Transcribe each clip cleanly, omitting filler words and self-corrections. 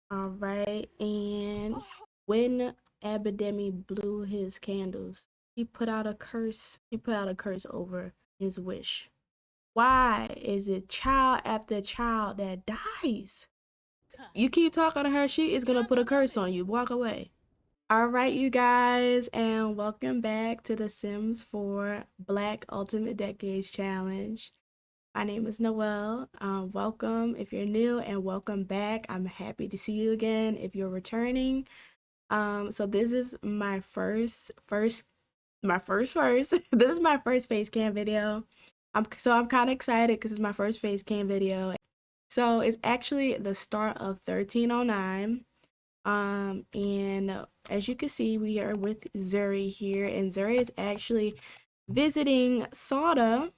All right, and when Abidemi blew his candles, he put out a curse. He put out a curse over his wish. Why is it child after child that dies? You keep talking to her, she is gonna put a curse on you. Walk away. All right, you guys, and welcome back to the Sims 4 Black Ultimate Decades Challenge. My name is Noelle. Welcome if you're new, and welcome back. I'm happy to see you again if you're returning. So this is my first. This is my first face cam video. I'm kind of excited because it's my first face cam video. So it's actually the start of 1309. And as you can see, we are with Zuri here, and Zuri is actually visiting Sada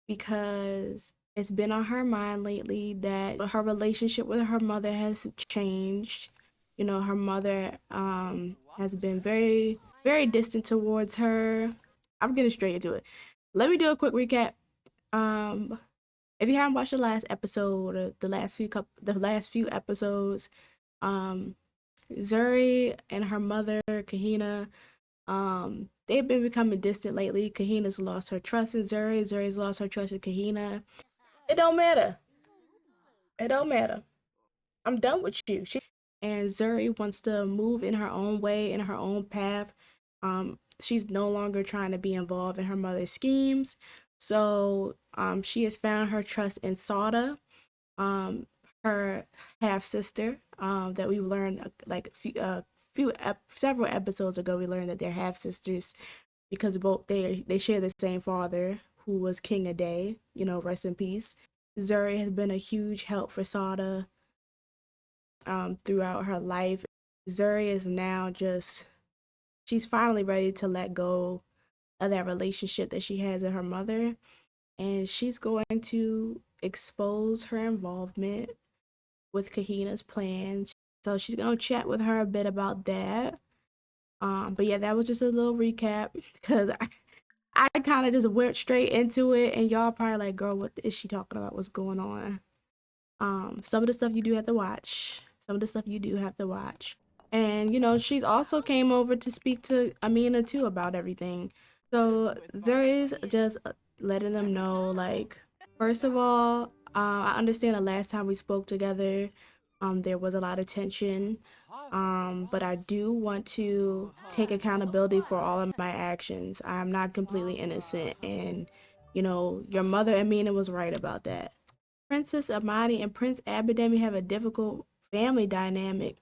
because it's been on her mind lately that her relationship with her mother has changed. You know, her mother has been very distant towards her. I'm getting straight into it. Let me do a quick recap. Um if you haven't watched the last episode or the last few episodes, um Zuri and her mother, Kahina, they've been becoming distant lately. Kahina's lost her trust in Zuri. Zuri's lost her trust in Kahina. It don't matter. It don't matter. I'm done with you. And Zuri wants to move in her own way, in her own path. She's no longer trying to be involved in her mother's schemes. So she has found her trust in Sada, um, her half sister. That we learned like several episodes ago. We learned that they're half sisters because both they share the same father, who was King a Day. You know, rest in peace. Zuri has been a huge help for Sada throughout her life. Zuri is now she's finally ready to let go of that relationship that she has with her mother, and she's going to expose her involvement with Kahina's plans. So she's gonna chat with her a bit about that. But yeah, that was just a little recap because I kind of just went straight into it, and y'all probably like, girl, what is she talking about? What's going on? Some of the stuff you do have to watch. Some of the stuff you do have to watch. And you know, she's also came over to speak to Amina too about everything. So there is just letting them know, like, first of all, I understand the last time we spoke together, there was a lot of tension. But I do want to take accountability for all of my actions. I'm not completely innocent, and you know, your mother Amina was right about that. Princess Amani and Prince Abidemi have a difficult family dynamic.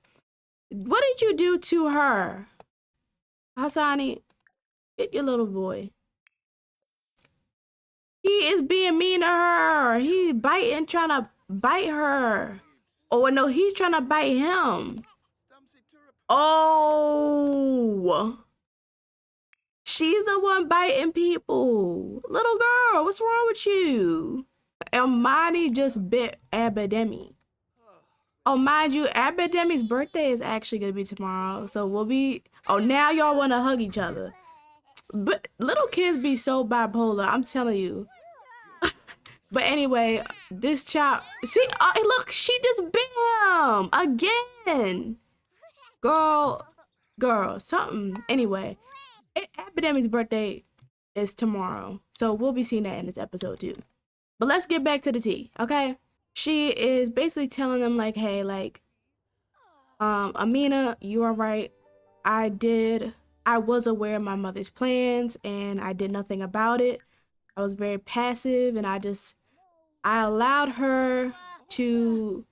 What did you do to her? Hassani, get your little boy. He is being mean to her. He's biting, trying to bite her. Oh, no, he's trying to bite him. Oh, she's the one biting people. Little girl, what's wrong with you? Amani just bit Abidemi. Oh, mind you, Abidemi's birthday is actually gonna be tomorrow, so we'll be. Oh, now y'all want to hug each other, but little kids be so bipolar. I'm telling you. But anyway, this child. See, look, she just bit him again. Girl, something. Anyway, Abidemi's birthday is tomorrow, so we'll be seeing that in this episode too. But let's get back to the tea, okay? She is basically telling them like, hey, like, Amina, you are right. I was aware of my mother's plans and I did nothing about it. I was very passive, and I allowed her to,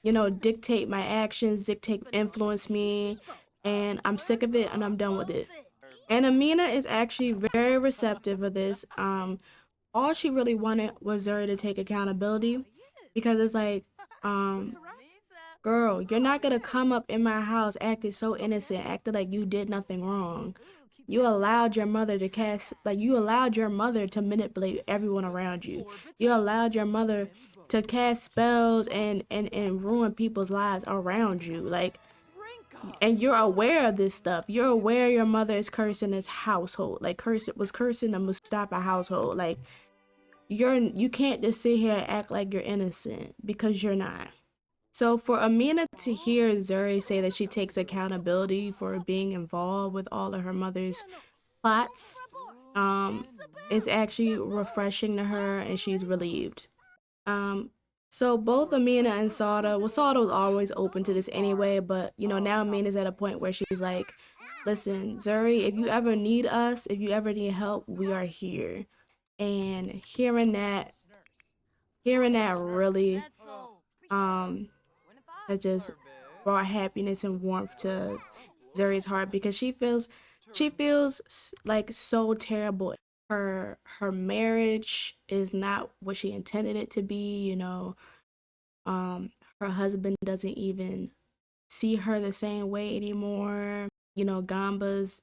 you know, dictate my actions, influence me, and I'm sick of it and I'm done with it. And Amina is actually very receptive of this. All she really wanted was Zuri to take accountability, because it's like, um, girl, you're not gonna come up in my house acting so innocent, acting like you did nothing wrong. You allowed your mother to you allowed your mother to manipulate everyone around you. You allowed your mother to cast spells and ruin people's lives around you. Like, and you're aware of this stuff. You're aware your mother is cursing this household. Like, was cursing the Mostafa household. Like, you can't just sit here and act like you're innocent, because you're not. So for Amina to hear Zuri say that she takes accountability for being involved with all of her mother's plots, um, it's actually refreshing to her and she's relieved. Um, so both Amina and Sada, well, Sada was always open to this anyway, but you know, now Amina's at a point where she's like, listen, Zuri, if you ever need us, if you ever need help, we are here. And hearing that really, um, has just brought happiness and warmth to Zuri's heart because she feels like so terrible. Her marriage is not what she intended it to be, you know. Um, her husband doesn't even see her the same way anymore. You know, Gamba's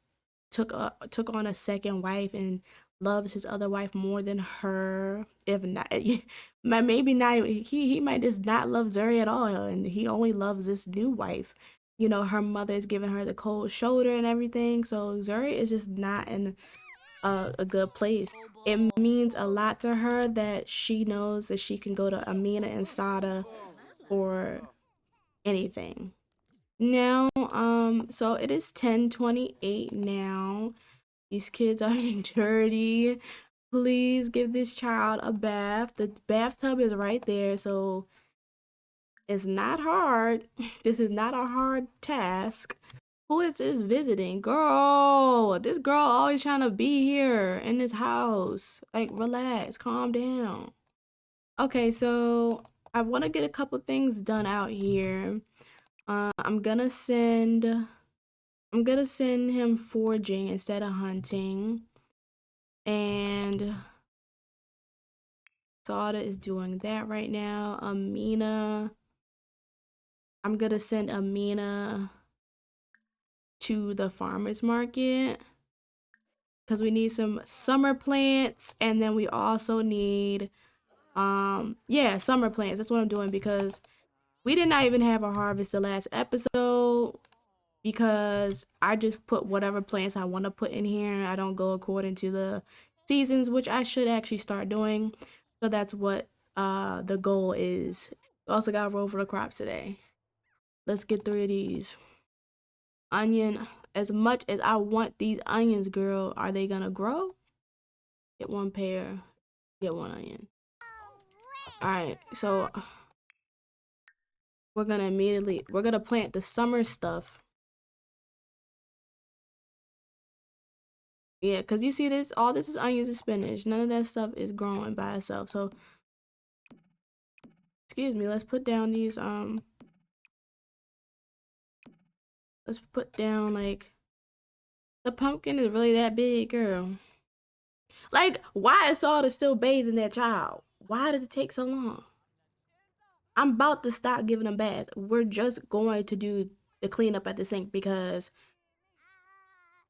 took on a second wife and loves his other wife more than her. If not, maybe not. He might just not love Zuri at all, and he only loves this new wife. You know, her mother's giving her the cold shoulder and everything. So Zuri is just not in a good place. It means a lot to her that she knows that she can go to Amina and Sada for anything. Now, so it is 10:28 now. These kids are dirty. Please give this child a bath. The bathtub is right there, so it's not hard. This is not a hard task. Who is this visiting? Girl, this girl always trying to be here in this house. Like, relax, calm down. Okay, so I want to get a couple things done out here. I'm gonna send him foraging instead of hunting. And Sada is doing that right now. I'm gonna send Amina to the farmer's market because we need some summer plants, and then we also need yeah, summer plants. That's what I'm doing because we did not even have a harvest the last episode because I just put whatever plants I want to put in here. I don't go according to the seasons, which I should actually start doing. So that's what the goal is. We also got to roll for the crops today. Let's get 3 of these. Onion. As much as I want these onions, girl, are they gonna grow? Get one pear, get one onion. Alright, so we're gonna plant the summer stuff. Yeah, because you see this, all this is onions and spinach. None of that stuff is growing by itself. So, excuse me, let's put down these, let's put down, like, the pumpkin is really that big, girl. Like, why is Salda still bathing that child? Why did it take so long? I'm about to stop giving them baths. We're just going to do the cleanup at the sink because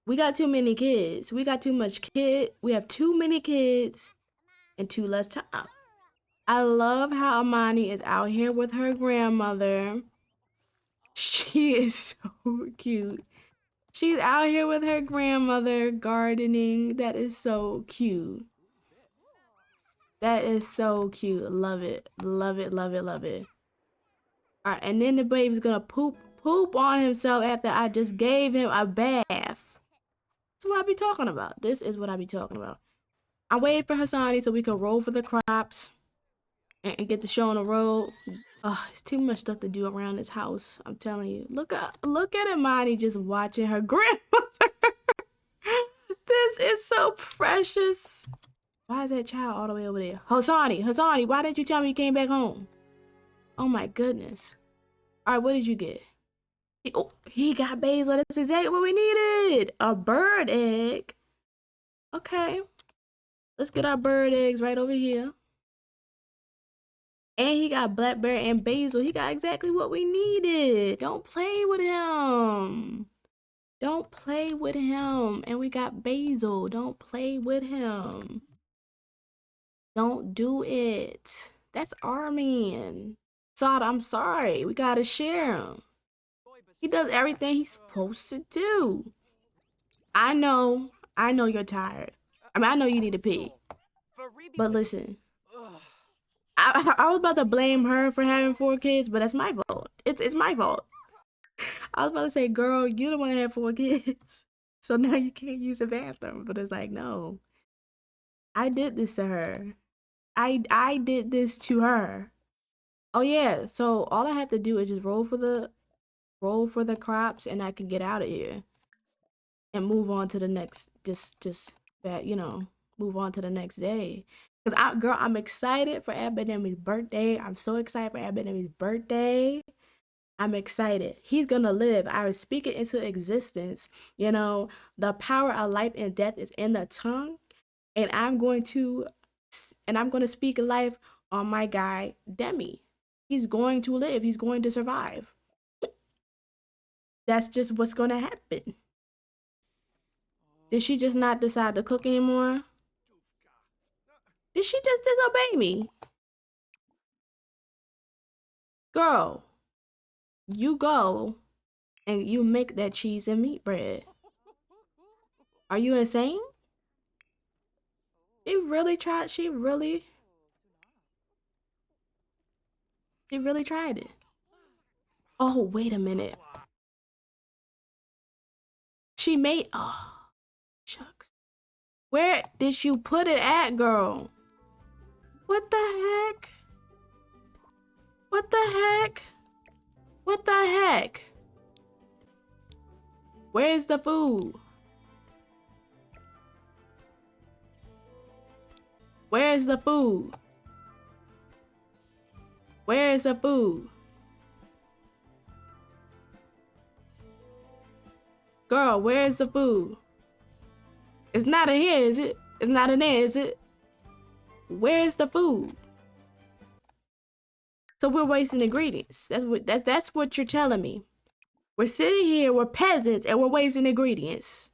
we got too many kids. We got too much kid. We have too many kids and too less time. I love how Amani is out here with her grandmother. She is so cute. She's out here with her grandmother gardening. That is so cute. That is so cute. Love it. Love it. Love it. Love it. All right, and then the baby's gonna poop on himself after I just gave him a bath. That's what I be talking about. This is what I be talking about. I'm waiting for Hassani so we can roll for the crops and get the show on the road. It's too much stuff to do around this house. I'm telling you. Look at Imani just watching her grandmother. This is so precious. Why is that child all the way over there? Hassani, why didn't you tell me you came back home? Oh my goodness. All right, what did you get? He got basil. That's exactly what we needed. A bird egg. Okay. Let's get our bird eggs right over here. And he got blackberry and basil. He got exactly what we needed. Don't play with him. Don't play with him. And we got basil. Don't play with him. Don't do it. That's our man. Sada, I'm sorry. We gotta share him. He does everything he's supposed to do. I know you're tired. I mean, I know you need to pee. But listen, I was about to blame her for having 4 kids, but that's my fault. It's my fault. I was about to say, girl, you don't want to have 4 kids, so now you can't use the bathroom. But it's like, no, I did this to her. I did this to her. Oh yeah, so all I have to do is just roll for the crops, and I can get out of here and move on to the next. Just that move on to the next day. Cause I'm excited for Abedemi's birthday. I'm so excited for Abedemi's birthday. I'm excited. He's gonna live. I will speak it into existence. The power of life and death is in the tongue, and I'm going to speak life on my guy Demi. He's going to live. He's going to survive. That's just what's gonna happen. Did she just not decide to cook anymore? Did she just disobey me? Girl, you go and you make that cheese and meat bread. Are you insane? She really tried it. Oh, wait a minute. She made, oh, shucks. Where did you put it at, girl? What the heck? What the heck? What the heck? Where's the food? Where's the food? Where is the food? Girl, where's the food? It's not in here, is it? It's not in there, is it? Where's the food? So we're wasting ingredients. That's what you're telling me. We're sitting here, we're peasants, and we're wasting ingredients.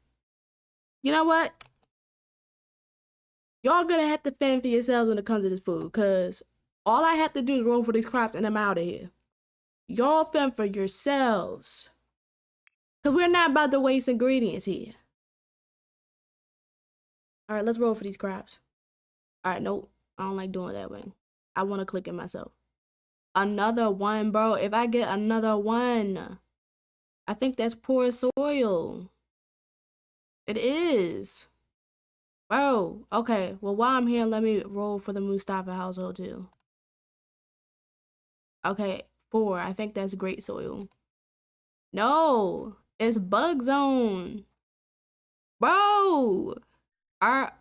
You know what? Y'all gonna have to fend for yourselves when it comes to this food, cause all I have to do is roll for these crops and I'm out of here. Y'all fend for yourselves. Cause we're not about to waste ingredients here. Alright, let's roll for these crops. Alright, nope. I don't like doing it that way. I wanna click it myself. Another one, bro. If I get another one, I think that's poor soil. It is. Bro, okay. Well, while I'm here, let me roll for the Mostafa household too. Okay, 4. I think that's great soil. No, it's bug zone. Bro, are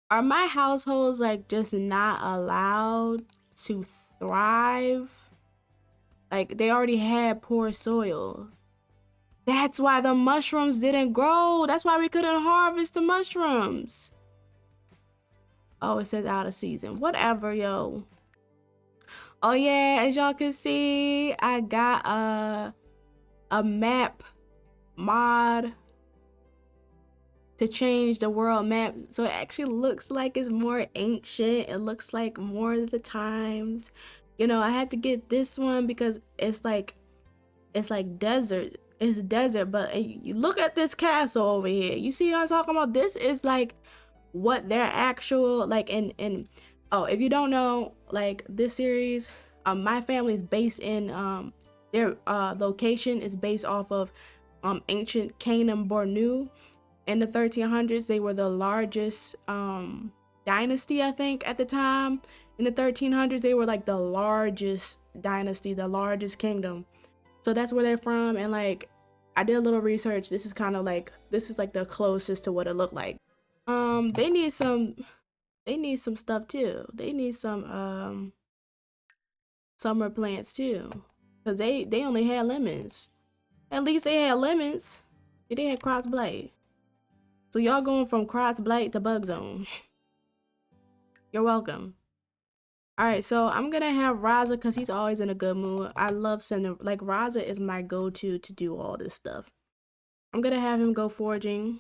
my households like just not allowed to thrive? Like they already had poor soil. That's why the mushrooms didn't grow. That's why we couldn't harvest the mushrooms. Oh, it says out of season. Whatever, yo. Oh yeah, as y'all can see, I got a map mod to change the world map, so it actually looks like it's more ancient. It looks like more of the times. I had to get this one because it's like desert. It's desert, but you look at this castle over here. You see what I'm talking about? This is like what their actual like in oh, if you don't know, like this series, my family is based in their location is based off of ancient Kingdom Bornu. In the 1300s, they were the largest dynasty, I think, at the time. In the 1300s, they were like the largest dynasty, the largest kingdom. So that's where they're from. And like I did a little research. This is like the closest to what it looked like. They need some stuff too. They need some summer plants too, because they only had lemons. At least they had lemons. They had cross blade. So y'all going from cross blade to bug zone. You're welcome. All right, so I'm gonna have Razer because he's always in a good mood. I love sending, like, Razer is my go-to to do all this stuff. I'm gonna have him go foraging.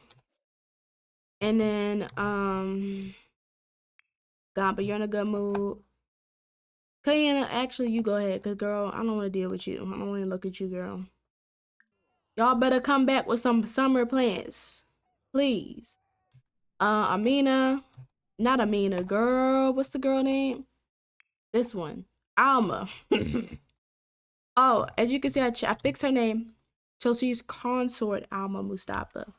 And then God, but you're in a good mood. Kayana, actually, you go ahead, because, girl, I don't want to deal with you. I don't want to look at you, girl. Y'all better come back with some summer plants. Please. Amina. Not Amina, girl. What's the girl name? This one. Alma. Oh, as you can see, I fixed her name. So she's Consort Alma Mustafa.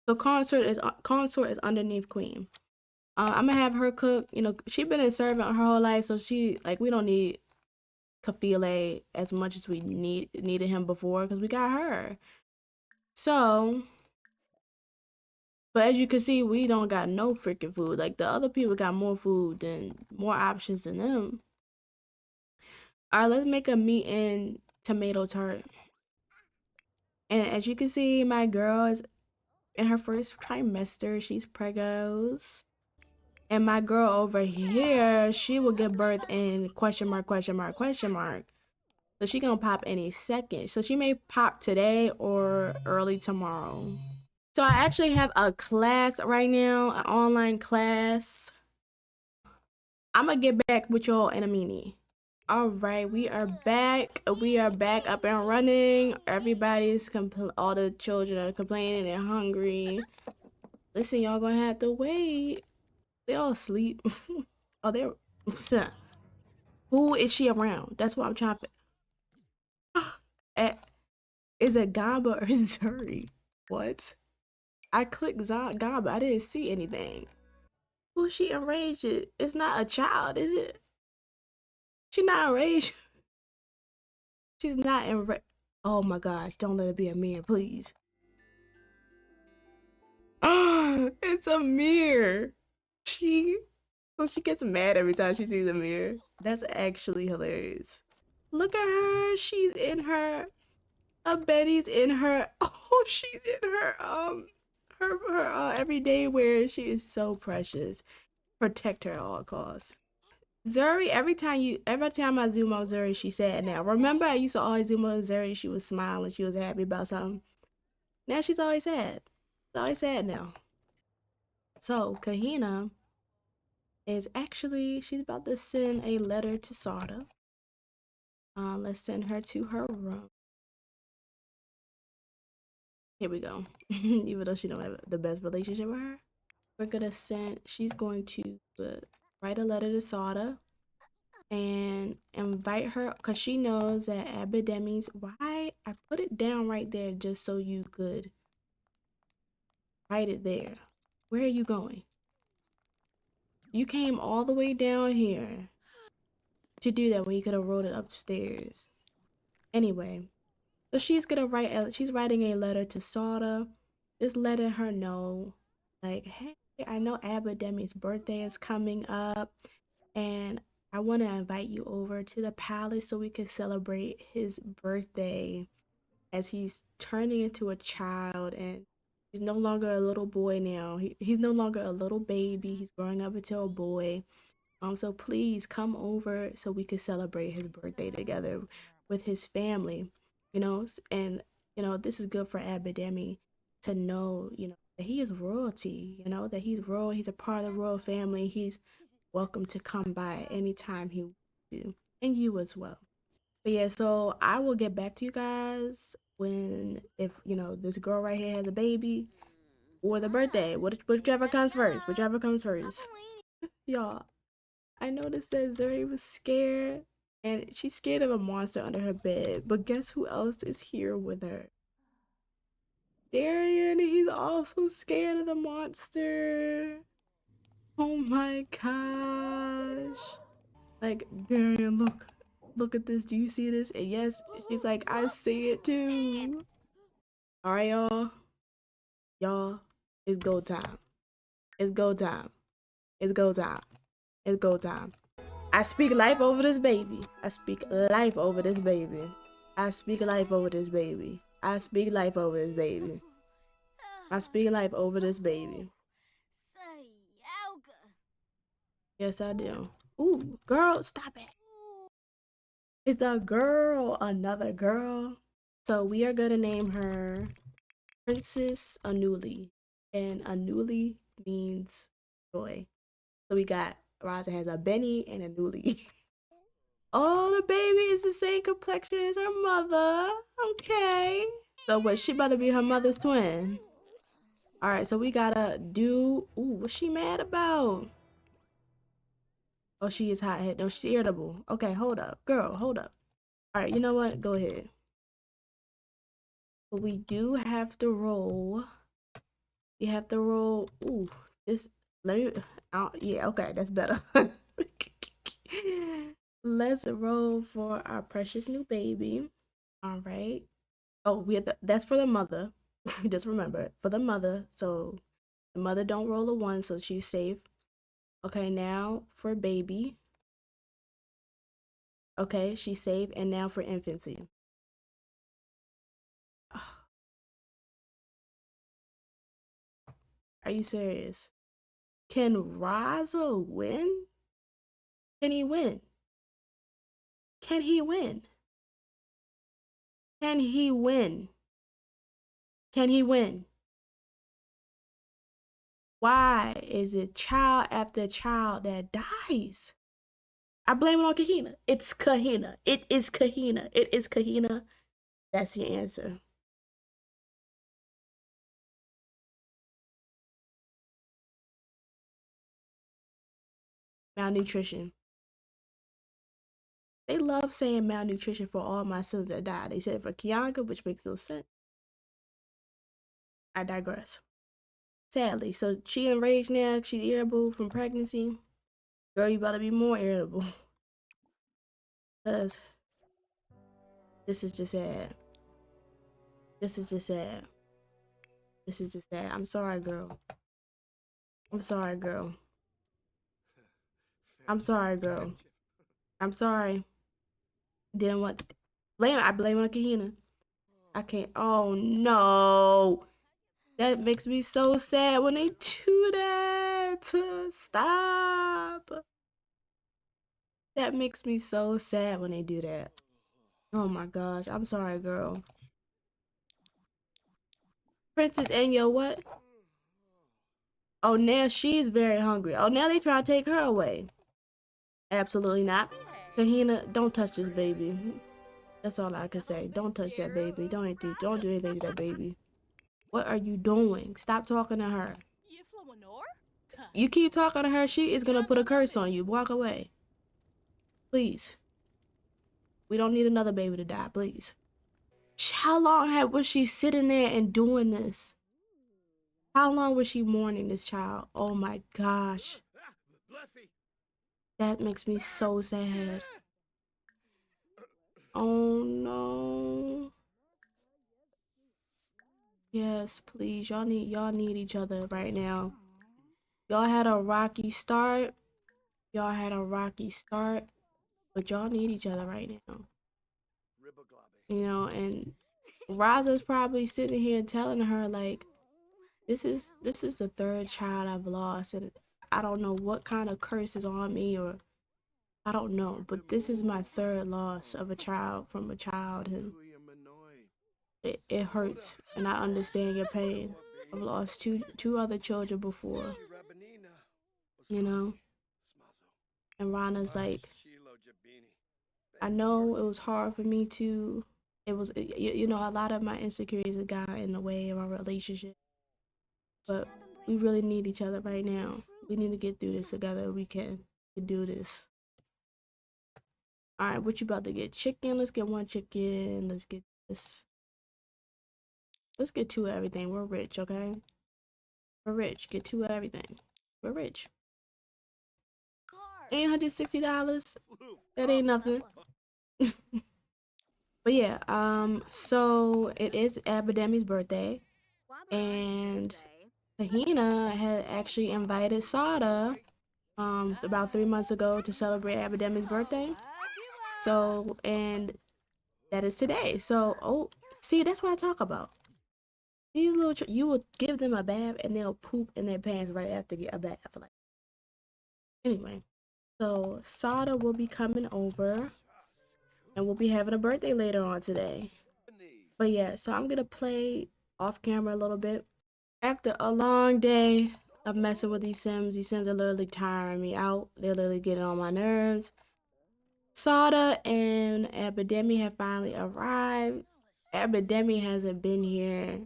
So consort is underneath Queen. I'm gonna have her cook. You know, she been a servant her whole life, so she like we don't need Kafile as much as we needed him before because we got her. So, but as you can see, we don't got no freaking food. Like the other people got more food than more options than them. All right, let's make a meat and tomato tart. And as you can see, my girl is in her first trimester. She's pregos. And my girl over here, she will give birth in question mark, question mark, question mark. So she gonna pop any second. So she may pop today or early tomorrow. So I actually have a class right now, an online class. I'm gonna get back with y'all in a minute. All right, we are back. We are back up and running. Everybody's all the children are complaining. They're hungry. Listen, y'all gonna have to wait. They all asleep. Oh, they're. Who is she around? That's what I'm trying to. Is it Gaba or Zuri? What? I clicked Gaba. I didn't see anything. Who she enraged? It's not a child, is it? She not enraged. She's not enraged. Oh my gosh! Don't let it be a mirror, please. Oh, it's a mirror. She gets mad every time she sees a mirror. That's actually hilarious. Look at her. She's in her. Betty's in her. Oh, she's in her everyday wear. She is so precious. Protect her at all costs. Zuri, every time I zoom on Zuri, she sad now. Remember I used to always zoom on Zuri, she was smiling, she was happy about something. Now she's always sad. She's always sad now. So Kahina is actually she's about to send a letter to Sada. Let's send her to her room. Here we go. Even though she don't have the best relationship with her. She's going to write a letter to Sada and invite her because she knows that Abidemi's why I put it down right there just so you could write it there. Where are you going? You came all the way down here to do that when you could have wrote it upstairs. Anyway, so she's writing a letter to Sada, just letting her know, like, hey, I know Abidemi's birthday is coming up, and I want to invite you over to the palace so we can celebrate his birthday as he's turning into a child and he's no longer a little boy now. He's no longer a little baby. He's growing up into a boy. So please come over so we could celebrate his birthday together with his family, and this is good for Abidemi to know, that he is royalty, that he's royal, he's a part of the royal family, he's welcome to come by anytime he wants to, and you as well. But yeah, so I will get back to you guys when if this girl right here has a baby or the birthday, whichever comes first, whichever comes first. Y'all, I noticed that Zuri was scared, and she's scared of a monster under her bed. But guess who else is here with her? Darian, he's also scared of the monster. Oh my gosh. Like, Darian, look at this. Do you see this? And yes, she's like, I see it too. All right, y'all. Y'all, it's go time. It's go time. It's go time. It's go time. I speak life over this baby. I speak life over this baby. I speak life over this baby. I speak life over this baby. I speak life over this baby. Yes, I do. Ooh, girl, stop it. It's a girl, another girl. So we are gonna name her Princess Anuli. And Anuli means joy. So we got Raza has a Benny and a Newly. Oh, the baby is the same complexion as her mother. Okay. So what? She about to be her mother's twin. All right. So we gotta do. Ooh, what's she mad about? Oh, she is hot head. No, she's irritable. Okay, hold up. Girl, hold up. Alright, you know what? Go ahead. But we do have to roll. We have to roll. Ooh, this. Let me. Yeah, okay, that's better. Let's roll for our precious new baby. All right. Oh, we have that's for the mother. Just remember, for the mother. So the mother don't roll a one, so she's safe. Okay, now for baby. Okay, she's safe. And now for infancy. Are you serious? Can Raza win? Can he win? Can he win? Can he win? Can he win? Why is it child after child that dies? I blame it on Kahina. It's Kahina. It is Kahina. It is Kahina. That's the answer. Malnutrition. They love saying malnutrition for all my sons that die. They said it for Kianka, which makes no sense. I digress. Sadly, so she enraged now. She's irritable from pregnancy. Girl, you better be more irritable. Cause this is just sad. This is just sad. This is just sad. I'm sorry, girl. I'm sorry, girl. I'm sorry, girl. I'm sorry. Didn't want blame. I blame it on Kahina. I can't. Oh no. That makes me so sad when they do that. Stop. That makes me so sad when they do that. Oh my gosh. I'm sorry, girl. Princess and yo what? Oh, now she's very hungry. Oh, now they try to take her away. Absolutely not. Kahina, don't touch this baby. That's all I can say. Don't touch that baby. Don't do anything to that baby. What are you doing? Stop talking to her. You keep talking to her, she is gonna put a curse on you. Walk away. Please. We don't need another baby to die, please. How long was she sitting there and doing this? How long was she mourning this child? Oh my gosh. That makes me so sad. Oh no. Yes, please. Y'all need each other right now. Y'all had a rocky start. Y'all had a rocky start, but y'all need each other right now. You know, and Raza's probably sitting here telling her like, this is the third child I've lost, and I don't know what kind of curse is on me, or I don't know, but this is my third loss of a child from a child, and it hurts, and I understand your pain. I've lost two other children before, you know, and Rana's like, I know it was hard for me to. It was, you know, a lot of my insecurities have gotten in the way of our relationship, but we really need each other right now. We need to get through this together. We can do this. All right, what you about to get? Chicken? Let's get one chicken. Let's get this. Let's get two of everything. We're rich, okay? We're rich. Get two of everything. We're rich. $860. That ain't nothing. But yeah, so it is Abademi's birthday, and Kahina had actually invited Sada about 3 months ago to celebrate Abademi's birthday. So, and that is today. So, oh, see, that's what I talk about. These little, you will give them a bath and they'll poop in their pants right after get a bath. Like, anyway, so Sada will be coming over, and we'll be having a birthday later on today. But yeah, so I'm gonna play off camera a little bit. After a long day of messing with these Sims are literally tiring me out. They're literally getting on my nerves. Sada and Abademi have finally arrived. Abademi hasn't been here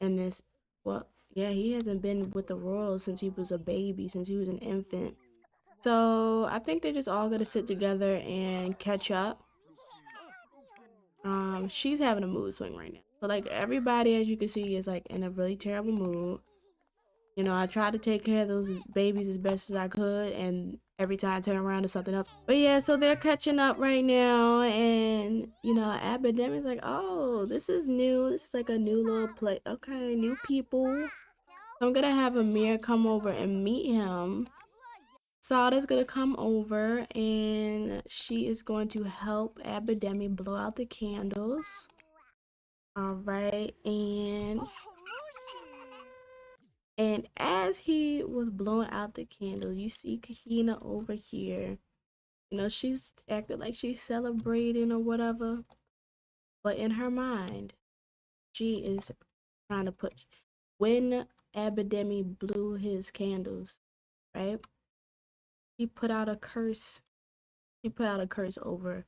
in this, well, yeah, he hasn't been with the Royals since he was a baby, since he was an infant. So I think they're just all gonna sit together and catch up. She's having a mood swing right now. So like everybody, as you can see, is like in a really terrible mood. You know, I tried to take care of those babies as best as I could, and every time I turn around to something else. But yeah, so they're catching up right now, and you know, Abademi's like, oh, this is new. This is like a new little play. Okay, new people. So I'm gonna have Amir come over and meet him. Sada's gonna come over and she is going to help Abademi blow out the candles. All right, and as he was blowing out the candle, you see Kahina over here. You know, she's acting like she's celebrating or whatever, but in her mind, she is trying to put. When Abademi blew his candles, right? He put out a curse. He put out a curse over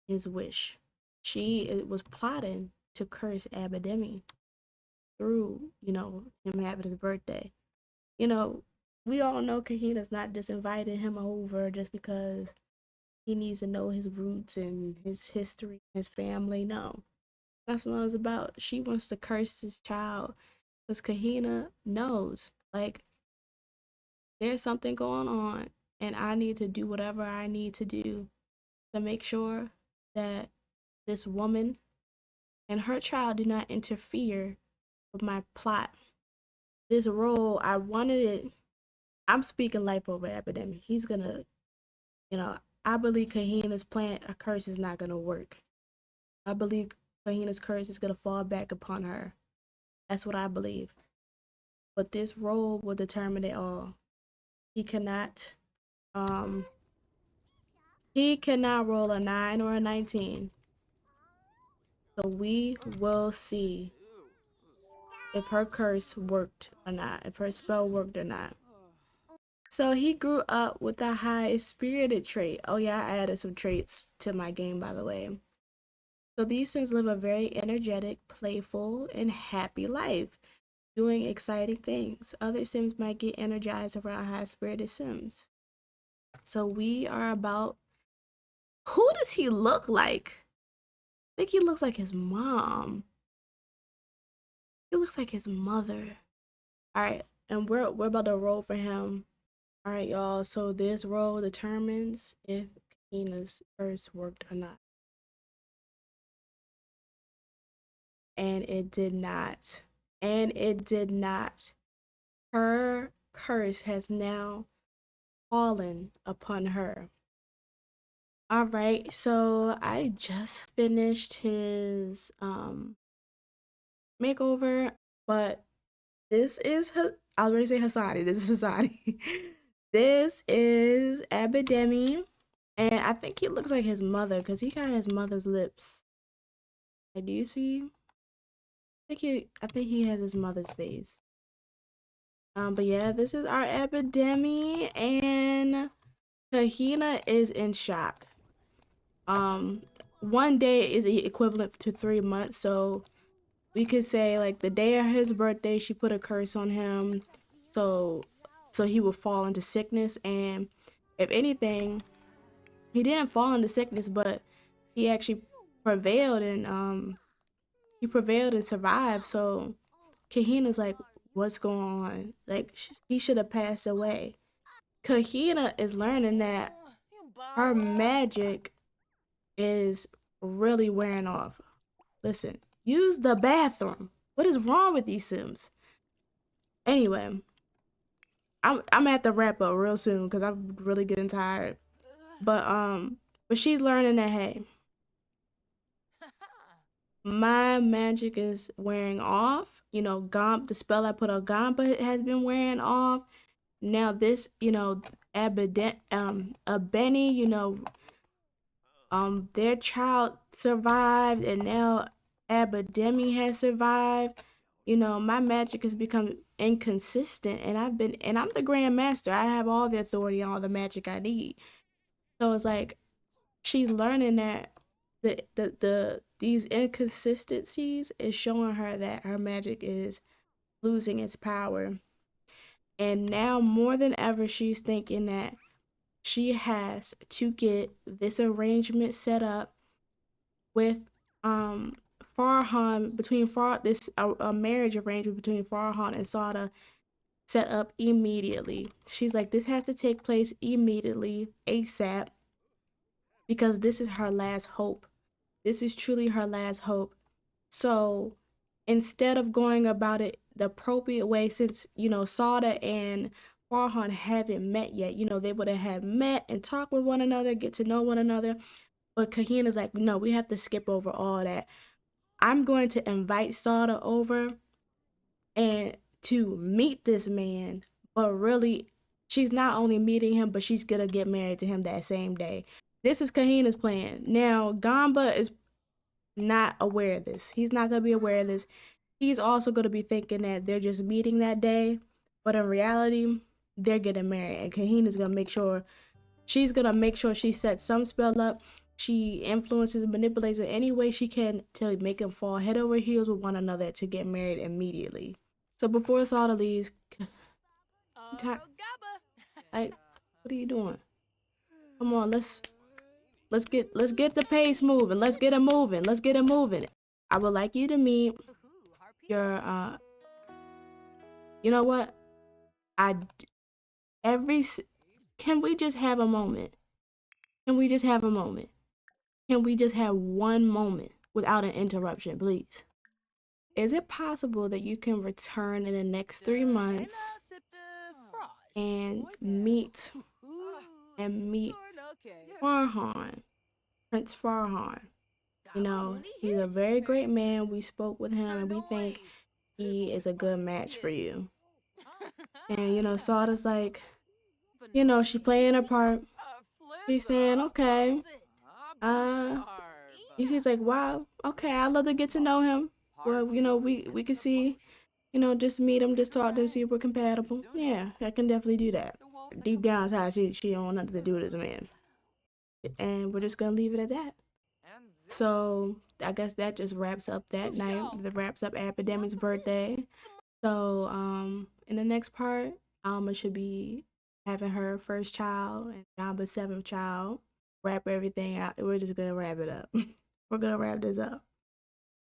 his wish. She was plotting to curse Abademi through, you know, him having his birthday. You know, we all know Kahina's not just inviting him over just because he needs to know his roots and his history, his family. No, that's what it's about. She wants to curse this child because Kahina knows, like, there's something going on, and I need to do whatever I need to do to make sure that this woman and her child do not interfere with my plot. This role, I wanted it. I'm speaking life over Epidemic. He's gonna, you know, I believe Kahina's plan, a curse is not gonna work. I believe Kahina's curse is gonna fall back upon her. That's what I believe. But this role will determine it all. He cannot, um, he cannot roll a 9 or a 19. So we will see if her curse worked or not, if her spell worked or not. So he grew up with a high spirited trait. Oh yeah, I added some traits to my game, by the way. So these Sims live a very energetic, playful, and happy life, doing exciting things. Other Sims might get energized around high spirited Sims. So we are about, who does he look like? I think he looks like his mom. He looks like his mother. All right, and we're about to roll for him. All right, y'all. So this roll determines if Kahina's curse worked or not, and it did not. And it did not. Her curse has now fallen upon her. All right, so I just finished his makeover, but this is I was ready to say Hassani. This is Hassani. This is Abidemi, and I think he looks like his mother because he got his mother's lips. Like, do you see? I think he has his mother's face. But yeah, this is our Epidemi, and Kahina is in shock. Um, 1 day is equivalent to 3 months, so we could say like the day of his birthday, she put a curse on him, so he would fall into sickness, and if anything, he didn't fall into sickness, but he actually prevailed and survived. So Kahina's like, what's going on? Like, he should have passed away. Kahina is learning that her magic is really wearing off. Listen, use the bathroom. What is wrong with these Sims? Anyway, I'm gonna have to wrap up real soon because I'm really getting tired. But she's learning that, hey, my magic is wearing off. You know, the spell I put on Gompa has been wearing off. Now this, you know, a Benny, you know, their child survived, and now Abademi has survived. You know, my magic has become inconsistent, and I'm the Grand Master. I have all the authority and all the magic I need. So it's like she's learning that these inconsistencies is showing her that her magic is losing its power. And now more than ever, she's thinking that she has to get this arrangement set up with Farhan between this a marriage arrangement between Farhan and Sada set up immediately. She's like, this has to take place immediately, ASAP, because this is her last hope. This is truly her last hope. So instead of going about it the appropriate way, since Sada and Farhan haven't met yet, they would have met and talked with one another, get to know one another. But Kahina's like, no, we have to skip over all that. I'm going to invite Sada over and to meet this man, but really, she's not only meeting him, but she's gonna get married to him that same day. This is Kahina's plan. Now, Gamba is not aware of this. He's not gonna be aware of this. He's also gonna be thinking that they're just meeting that day, but in reality, they're getting married, and Kahina's gonna make sure she sets some spell up. She influences and manipulates in any way she can to make them fall head over heels with one another to get married immediately. So before Sada leaves, like, what are you doing? Come on, let's get the pace moving. Let's get it moving. Let's get it moving. I would like you to meet your you know what? I every Can we just have a moment? Can we just have a moment? Can we just have one moment without an interruption, please? Is it possible that you can return in the next 3 months and meet Farhan, Prince Farhan? He's a very great man. We spoke with him and we think he is a good match for you. And Sada's like, she playing her part. He's saying, okay, she's like, wow, okay, I'd love to get to know him. Well, we can see, just meet him, just talk to him, see if we're compatible. Yeah, I can definitely do that. Deep down inside, she don't want nothing to do with this man. And we're just gonna leave it at that. So I guess that just wraps up that night. That wraps up Epidemic's birthday. So in the next part, Alma should be having her first child and Gamba's seventh child. Wrap everything out. We're just gonna wrap it up. We're gonna wrap this up.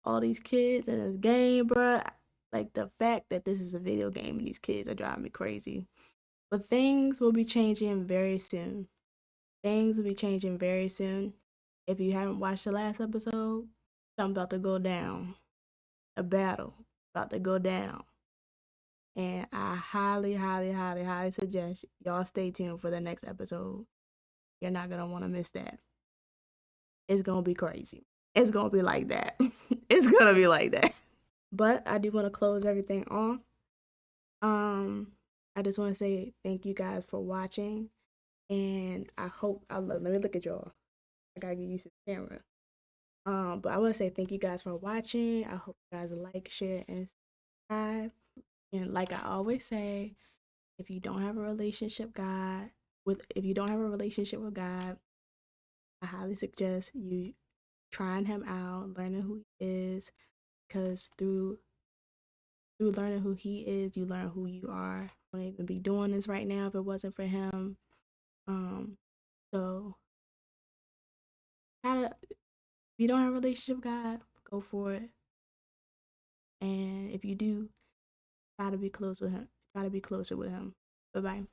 All these kids in this game, bruh. Like, the fact that this is a video game and these kids are driving me crazy. But things will be changing very soon. Things will be changing very soon. If you haven't watched the last episode, something's about to go down. A battle about to go down. And I highly, highly, highly, highly suggest y'all stay tuned for the next episode. You're not going to want to miss that. It's going to be crazy. It's going to be like that. It's going to be like that. But I do want to close everything off. I just want to say thank you guys for watching. And let me look at y'all. I got to get used to the camera. But I want to say thank you guys for watching. I hope you guys like, share, and subscribe. And like I always say, if you don't have a relationship with God, I highly suggest you trying him out, learning who he is, because through learning who he is, you learn who you are. I wouldn't even be doing this right now if it wasn't for him. So if you don't have a relationship with God, go for it. And if you do, try to be close with him. Try to be closer with him. Bye-bye.